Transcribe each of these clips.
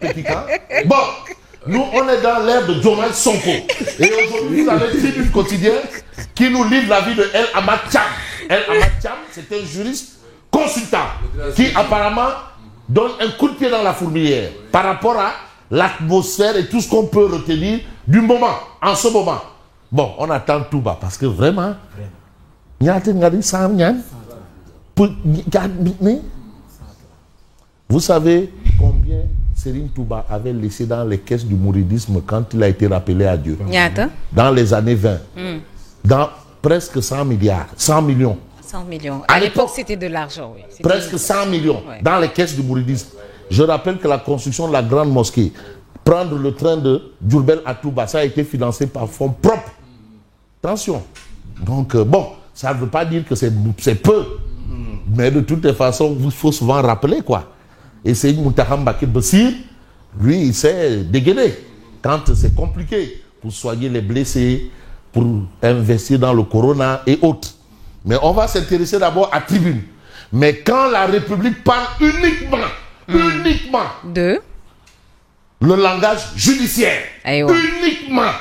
Petit camp. Bon, nous, on est dans l'ère de Diomaye Sonko. Et aujourd'hui, vous avez Tribune Quotidien qui nous livre la vie de El Hamad Thiam. El Hamad Thiam, c'est un juriste consultant qui apparemment donne un coup de pied dans la fourmilière par rapport à l'atmosphère et tout ce qu'on peut retenir du moment, en ce moment. Bon, on attend tout bas parce que vraiment, vous savez combien Serigne Touba avait laissé dans les caisses du mouridisme quand il a été rappelé à Dieu? Dans les années 20. Dans presque 100 milliards, 100 millions. 100 millions. À l'époque, c'était de l'argent, oui. Presque 100 millions dans les caisses du mouridisme. Je rappelle que la construction de la grande mosquée, prendre le train de Diourbel à Touba, ça a été financé par fonds propres. Attention. Donc, bon, ça ne veut pas dire que c'est peu. Mais de toutes les façons, il faut souvent rappeler, quoi. Et c'est Mountakha Mbacké Bassir, lui, il s'est dégainé quand c'est compliqué pour soigner les blessés, pour investir dans le corona et autres. Mais on va s'intéresser d'abord à Tribune. Mais quand la République parle uniquement de le langage judiciaire, uniquement.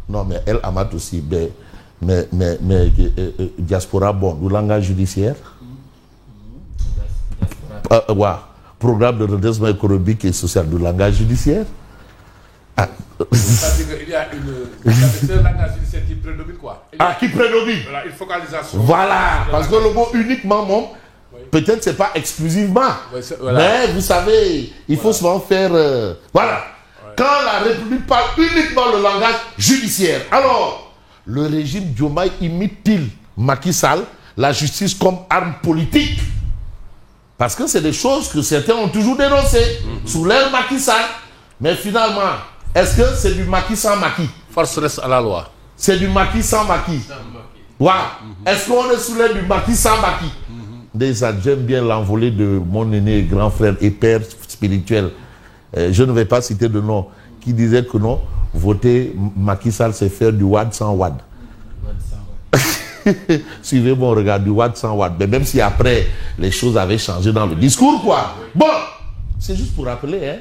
Non, mais El Hamad aussi, mais diaspora, bon, le langage judiciaire. Programme de redressement économique et social du langage judiciaire. C'est-à-dire qu'il y a un langage judiciaire qui prédomine, quoi. Qui prédomine. Voilà, une focalisation. Voilà, parce que le mot uniquement, peut-être c'est pas exclusivement. Mais vous savez, il faut souvent faire... voilà. Quand la République parle uniquement le langage judiciaire, alors, le régime Diomaye imite-t-il Macky Sall, la justice comme arme politique? Parce que c'est des choses que certains ont toujours dénoncées sous l'ère Macky Sall. Mais finalement, est-ce que c'est du Macky sans Macky? Force reste à la loi. C'est du Macky sans Macky. Est-ce qu'on est sous l'ère du Macky sans Macky? Déjà, j'aime bien l'envolée de mon aîné grand frère et père spirituel. Je ne vais pas citer de nom, qui disait que non, voter Macky Sall, c'est faire du Wad sans Wad. Suivez mon regard, du Wad sans Wad. Mais même si après, les choses avaient changé dans le discours, quoi. Bon, c'est juste pour rappeler, hein.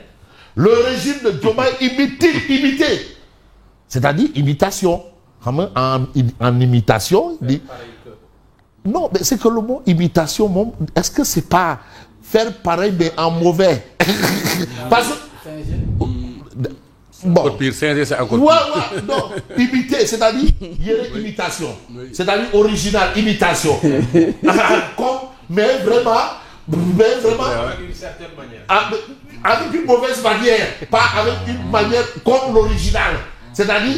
Le régime de Diomaye imité. C'est-à-dire imitation. En imitation, il dit... Non, mais c'est que le mot imitation, est-ce que c'est pas faire pareil mais en mauvais? Parce que... Bon. Encore pire, c'est encore pire. Non, imiter, c'est-à-dire imitation. C'est-à-dire original, imitation. Mais vraiment, avec une certaine manière. Avec une mauvaise manière, pas avec une manière comme l'original. C'est-à-dire,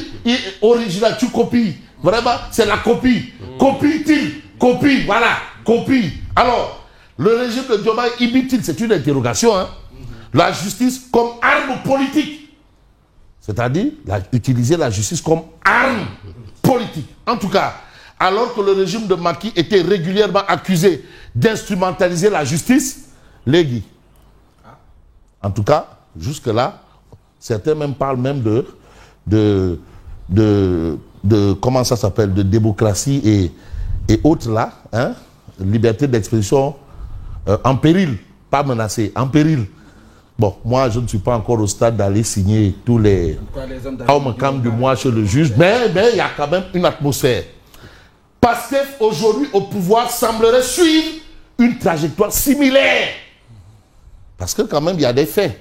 original, tu copies. Vraiment, c'est la copie. Copie, voilà, copie. Alors, le régime de Diomaye imite-t-il? C'est une interrogation, hein. La justice comme arme politique. C'est-à-dire, utiliser la justice comme arme politique. En tout cas, alors que le régime de Macky était régulièrement accusé d'instrumentaliser la justice, Légui. En tout cas, jusque-là, certains même parlent même de comment ça s'appelle, de démocratie et autres là, hein, liberté d'expression en péril, pas menacée, en péril. Bon, moi, je ne suis pas encore au stade d'aller signer tous les hommes du mois chez le juge, mais il y a quand même une atmosphère. Pastef, aujourd'hui, au pouvoir, semblerait suivre une trajectoire similaire. Parce que quand même, il y a des faits.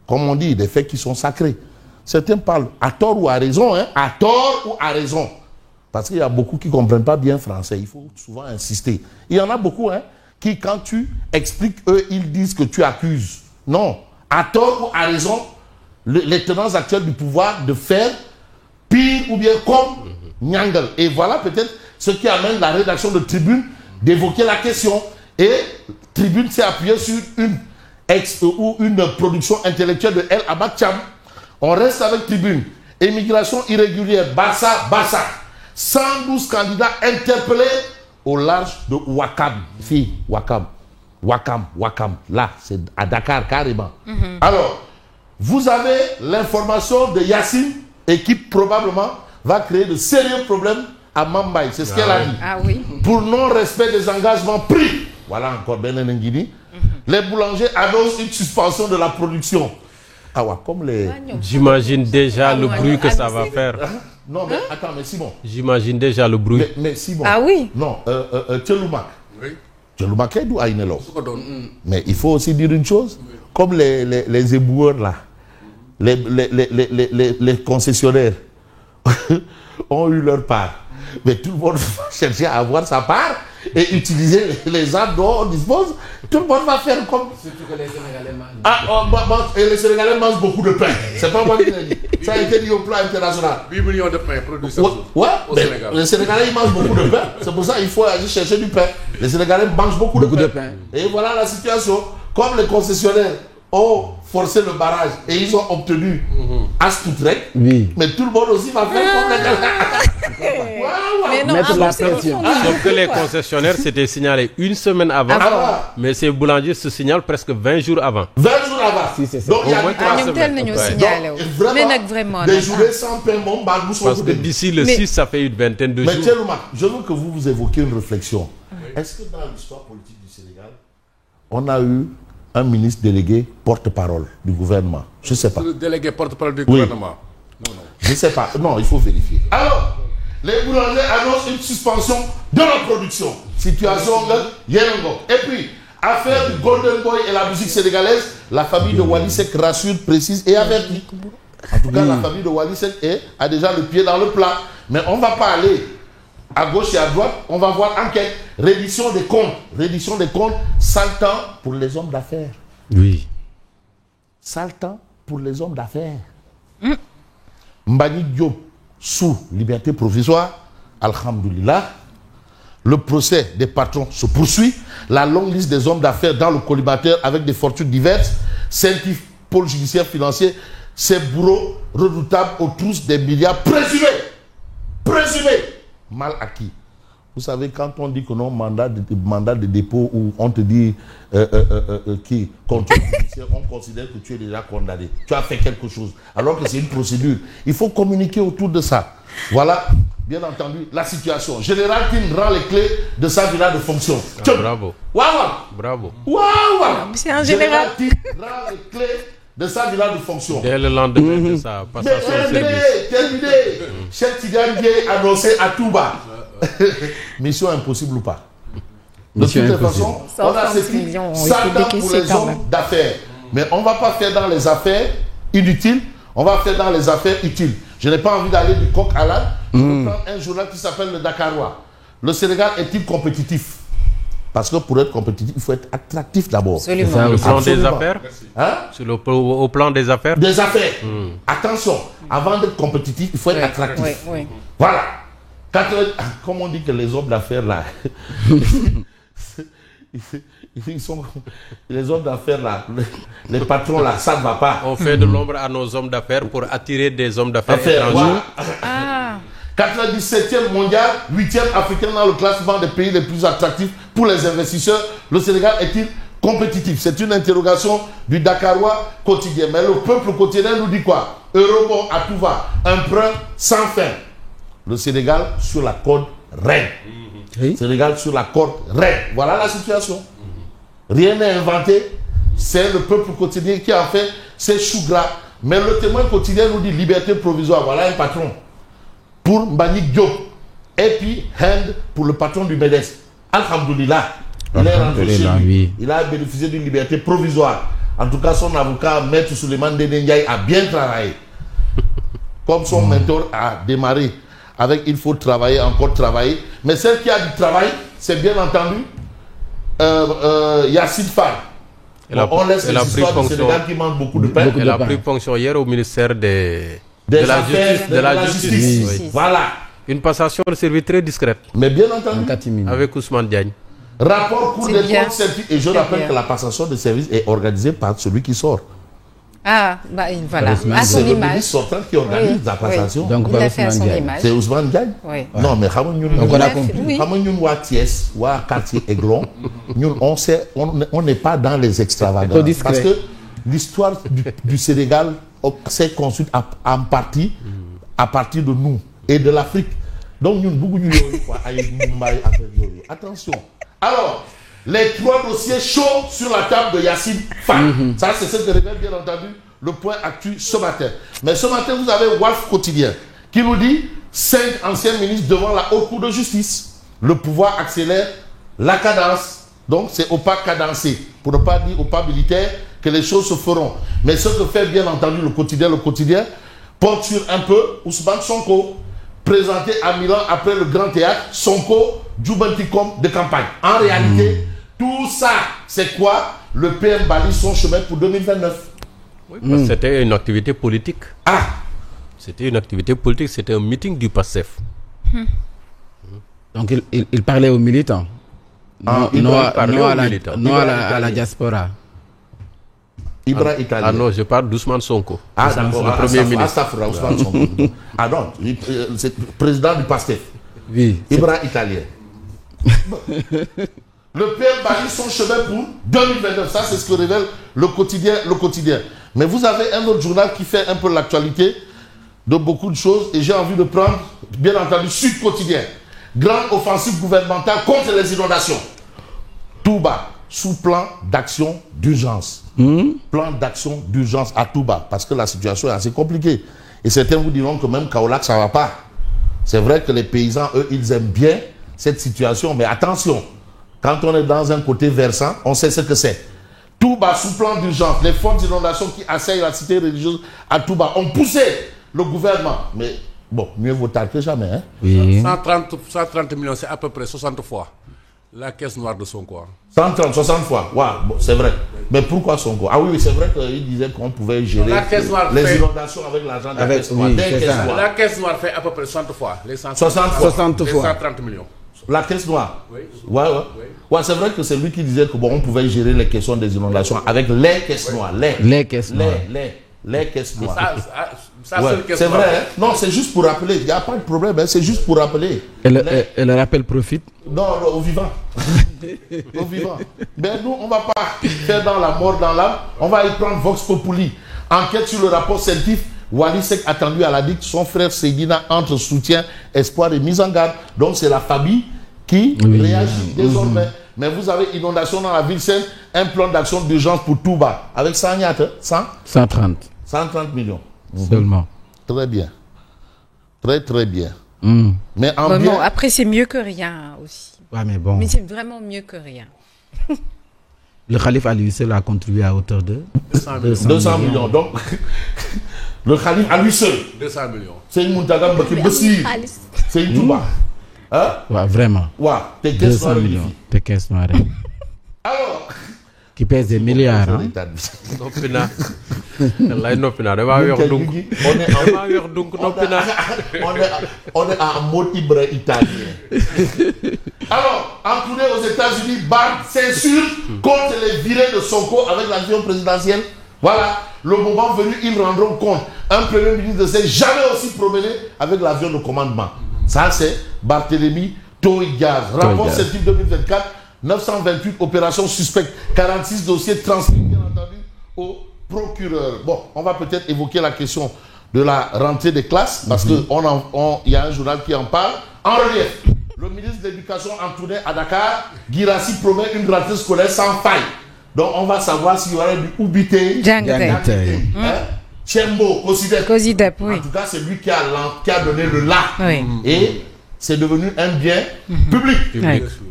Comme on dit, des faits qui sont sacrés. Certains parlent à tort ou à raison, hein, à tort ou à raison. Parce qu'il y a beaucoup qui ne comprennent pas bien français. Il faut souvent insister. Il y en a beaucoup, hein, qui, quand tu expliques, eux, ils disent que tu accuses. Non. À tort ou à raison, les tenants actuels du pouvoir de faire pire ou bien comme Nyangel. Et voilà peut-être ce qui amène la rédaction de Tribune d'évoquer la question. Et Tribune s'est appuyée sur une production intellectuelle de El Hamad Thiam. On reste avec Tribune. Émigration irrégulière, Barça. 112 candidats interpellés au large de Ouakam. Ouakam. Là, c'est à Dakar carrément. Alors, vous avez l'information de Yacine et qui probablement va créer de sérieux problèmes à Mambaye. C'est ce qu'elle a dit. Ah oui. Pour non-respect des engagements pris. Voilà encore Ben Nguini. Les boulangers annoncent une suspension de la production. Ah ouais, comme les... J'imagine déjà le bruit que ça va faire. Non, mais attends, mais Simon. J'imagine déjà le bruit. Mais Simon. Ah oui. Non, Tcheloumak. Oui. Tcheloumak est d'où à Inelo. Mais il faut aussi dire une chose. Comme les éboueurs là, les concessionnaires ont eu leur part. Mais tout le monde va chercher à avoir sa part et utiliser les armes dont on dispose. Tout le monde va faire comme... Surtout que les Sénégalais mangent. Et les Sénégalais mangent beaucoup de pain. C'est pas moi qui l'ai dit. Ça a été dit au plan international. 8 millions de pain produits chaque jour Ouais, au mais Sénégal. les Sénégalais ils mangent beaucoup de pain. C'est pour ça qu'il faut aller chercher du pain. Les Sénégalais mangent beaucoup de pain. Et voilà la situation. Comme les concessionnaires ont forcé le barrage et ils ont obtenu Astoutrek, mais tout le monde aussi va faire comme les gars. Mais non, Mettre la c'est pression. Sauf que les concessionnaires s'étaient signalés une semaine avant. Mais ces boulangers se signalent presque 20 jours avant. 20 jours avant. Si, c'est ça. Donc il y a Au moins du 3 Ah, ñoom teel semaines. nañoo Ouais. signalé wu. Mais nag vraiment des nag, journées sans pain, mon bagou sont Parce que d'ici le Mais- 6, ça fait une vingtaine de Mais jours. Tcheloumak, je veux que vous évoquiez une réflexion. Est-ce que dans l'histoire politique du Sénégal, on a eu un ministre délégué porte-parole du gouvernement? Je ne sais pas. Le délégué porte-parole du gouvernement. Je ne sais pas. Non, il faut vérifier. Alors, les boulangers annoncent une suspension de la production. Situation Yenongo. Et puis, affaire du Golden Boy et la musique sénégalaise, la famille de Wally Seck rassure, précise et avertit. En tout cas, la famille de Wally Seck a déjà le pied dans le plat. Mais on ne va pas aller à gauche et à droite. On va voir enquête. Reddition des comptes. Reddition des comptes. Sale temps pour les hommes d'affaires. Oui. Sale temps pour les hommes d'affaires. Mbagnick Diop sous liberté provisoire, alhamdoulilah. Le procès des patrons se poursuit. La longue liste des hommes d'affaires dans le collimateur avec des fortunes diverses, Saint-Yves, pôle judiciaire financier, ces bourreaux redoutables aux trousses des milliards présumés, mal acquis. Vous savez, quand on dit que non, mandat de dépôt ou on te dit qui contrôle judiciaire, on considère que tu es déjà condamné. Tu as fait quelque chose. Alors que c'est une procédure. Il faut communiquer autour de ça. Voilà, bien entendu, la situation. Général Tine rend les clés de sa villa de fonction. Bravo. Waouh! Bravo. Waouh! c'est un général. Tine rend les clés de sa villa de fonction. Dès le lendemain de sa Mais passation de service. terminé. Cheikh Tidiane Dièye annoncé à Touba. Mission impossible ou pas? De Mission toutes les impossible. façons, on a 130 ces millions ont été ça pour décaissés les quand hommes même. d'affaires. Mais on ne va pas faire dans les affaires inutiles, on va faire dans les affaires utiles. Je n'ai pas envie d'aller du coq à l'âne. Je vais prendre un journal qui s'appelle le Dakarois. Le Sénégal est-il compétitif? Parce que pour être compétitif, il faut être attractif d'abord. Absolument. Sur le plan des Absolument. affaires. Hein? Au plan des affaires. Des affaires. Attention, avant d'être compétitif, il faut être attractif. Oui. Voilà. Comme on dit que les hommes d'affaires là, ils sont, les hommes d'affaires là, les patrons là, ça ne va pas. On fait de l'ombre à nos hommes d'affaires pour attirer des hommes d'affaires Affaires, étrangers. voilà. 97e mondial, 8e africain dans le classement des pays les plus attractifs pour les investisseurs. Le Sénégal est-il compétitif? C'est une interrogation du Dakarois quotidien. Mais le peuple quotidien nous dit quoi? Eurobond à tout va, emprunt sans fin. Le Sénégal sur la corde raide. Oui. Sénégal sur la corde raide. Voilà la situation. Rien n'est inventé. C'est le peuple quotidien qui a fait ses choux gras. Mais le témoin quotidien nous dit liberté provisoire. Voilà un patron. Pour Mbagnick Diop. Et puis Hand pour le patron du MEDES. Alhamdoulilah. Il est rentré chez Alhamdoulilah, lui. oui. Il a bénéficié d'une liberté provisoire. En tout cas, son avocat, Maître Souleymane Ndéné a bien travaillé. Comme son mentor a démarré avec il faut travailler, encore travailler. Mais celle qui a du travail, c'est bien entendu Yacine Fall. On laisse les histoires du Sénégal qui manque beaucoup de pain. Elle a pris fonction hier au ministère de la justice. Oui. Voilà. Une passation de service très discrète Mais bien entendu, avec Ousmane Diagne. rapport Cour C'est des bien. comptes certifié. Et je C'est rappelle bien. que la passation de service est organisée par celui qui sort. Ah, bah, voilà. À C'est son le image. ministre sortant qui organise Oui, la passation. Donc, Il a fait à son image. C'est Ousmane Diagne. Oui. Non, mais xam nga ñun Donc, on Il a a fait- compris. oui. xam nga ñun waa Thiès waa quartier Aiglon ñun on n'est pas dans les extravagances. Trop discret. Parce que l'histoire du Sénégal s'est construite en partie à partir de nous et de l'Afrique. Donc ñun bëgguñu yooyu quoi ay Mumbai affaire yooyu. Attention. Alors les 3 dossiers chauds sur la table de Yassine Fall. Ça, c'est ce que révèle bien entendu le point actu ce matin. Mais ce matin, vous avez Walf Quotidien qui nous dit 5 anciens ministres devant la Haute Cour de justice. Le pouvoir accélère la cadence. Donc, c'est au pas cadencé, pour ne pas dire au pas militaire, que les choses se feront. Mais ce que fait bien entendu le quotidien porte sur un peu Ousmane Sonko, présenté à Milan après le Grand Théâtre, Sonko, Djoubantikom de campagne. En réalité, tout ça, c'est quoi? Le PM balise son chemin pour 2029. Oui, c'était une activité politique. Ah! C'était une activité politique, c'était un meeting du PASTEF. Donc il parlait aux militants. Non à la diaspora. Ibra Italien. Ah non, je parle d'Ousmane Sonko. Ah d'accord, le Premier ministre. Ousmane Sonko. Ah non, c'est le président du PASTEF. Oui. Ibra Italien. Le PM balise son chemin pour 2029. Ça, c'est ce que révèle le quotidien. Mais vous avez un autre journal qui fait un peu l'actualité de beaucoup de choses. Et j'ai envie de prendre, bien entendu, Sud Quotidien. Grande offensive gouvernementale contre les inondations. Touba, sous plan d'action d'urgence. Plan d'action d'urgence à Touba. Parce que la situation est assez compliquée. Et certains vous diront que même Kaolack, ça ne va pas. C'est vrai que les paysans, eux, ils aiment bien cette situation. Mais attention, quand on est dans un côté versant, on sait ce que c'est. Touba, sous plan d'urgence. Les fortes inondations qui assaillent la cité religieuse à Touba ont poussé le gouvernement. Mais bon, mieux vaut tard que jamais. Hein? Oui. 130 millions, c'est à peu près 60 fois la caisse noire de Sonko. 130, 60 fois. Ouais, bon, c'est vrai. Mais pourquoi Sonko? Ah oui, c'est vrai qu'il disait qu'on pouvait gérer les inondations avec l'argent de la caisse noire. La caisse noire fait à peu près 60 fois. Les 60 fois. 130 millions. La caisse noire. Oui. Ouais, c'est vrai que c'est lui qui disait que bon, on pouvait gérer les questions des inondations avec les caisses noires. Les caisses noires. Ça c'est vrai, hein? Non, c'est juste pour rappeler. Il n'y a pas de problème, hein? C'est juste pour rappeler. Et le rappel profite? Non, au vivant. Au vivant. Mais nous, on ne va pas faire dans la mort, dans l'âme. On va y prendre Vox Populi. Enquête sur le rapport scientifique. Wally Seck attendu à la DIC. Son frère Seydina entre soutien, espoir et mise en garde. Donc, c'est la famille qui réagit désormais. Mais vous avez inondation dans la ville saine, un plan d'action d'urgence pour Touba. Avec 130 millions. Seulement. Très bien. Très bien. Mais bon, après, c'est mieux que rien aussi. Ouais, mais bon. Mais c'est vraiment mieux que rien. Le Khalif à lui seul a contribué à hauteur de 200 millions. Donc, le Khalif à lui seul. 200 millions. C'est une Mountaga Bossi. C'est une Touba. Hein? Ouais, vraiment. Ouais, t'es 200 millions. T'es caisse noire. Alors. Qui pèse des milliards. Hein? On est en mode Ibra italien. Alors, entouré aux États-Unis, Barr censure contre les virées de Sonko avec l'avion présidentiel. Voilà, le moment venu, ils rendront compte. Un premier ministre ne s'est jamais aussi promené avec l'avion de commandement. Ça, c'est Barthélemy Toigaz. Rapport scientifique 2024. 928 opérations suspectes, 46 dossiers transmis, bien entendu, au procureur. Bon, on va peut-être évoquer la question de la rentrée des classes, parce qu'il y a un journal qui en parle. En relief, le ministre de l'Éducation en tournée à Dakar, Guirassy promet une rentrée scolaire sans faille. Donc, on va savoir s'il y aura du Oubité, Tchembo, Cosidep. Oui. En tout cas, c'est lui qui a donné le là. Oui. Et c'est devenu un bien public.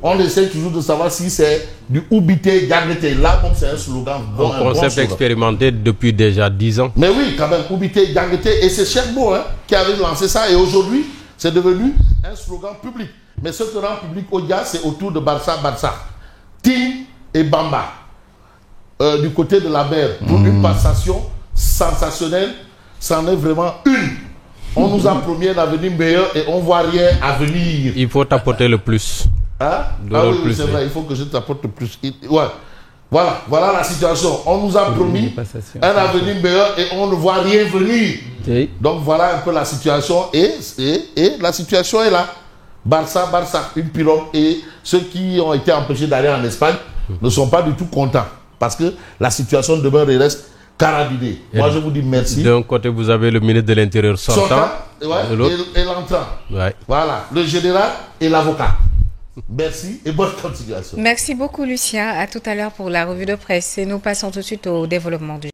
On essaie toujours de savoir si c'est du Oubité, Diagnete. Là, c'est un slogan. Un concept expérimenté depuis déjà 10 ans. Mais oui, quand même, Oubité, Diagnete. Et c'est Cherbo qui avait lancé ça. Et aujourd'hui, c'est devenu un slogan public. Mais ce que rend public Odia, c'est autour de Barça. Tim et Bamba. Du côté de la mer. Pour une passation sensationnelle, c'en est vraiment une. On nous a promis un avenir meilleur et on ne voit rien à venir. Il faut t'apporter le plus. Hein? Oui, c'est vrai, il faut que je t'apporte le plus. Ouais. Voilà la situation. On nous a promis un avenir meilleur et on ne voit rien venir. Donc voilà un peu la situation. Et la situation est là. Barça, une pirogue. Et ceux qui ont été empêchés d'aller en Espagne ne sont pas du tout contents. Parce que la situation demeure et reste carabinée. Moi, je vous dis merci. D'un côté, vous avez le ministre de l'Intérieur sortant. Et l'entrant. Ouais. Voilà, le général et l'avocat. Merci et bonne continuation. Merci beaucoup, Lucien. À tout à l'heure pour la revue de presse. Et nous passons tout de suite au développement du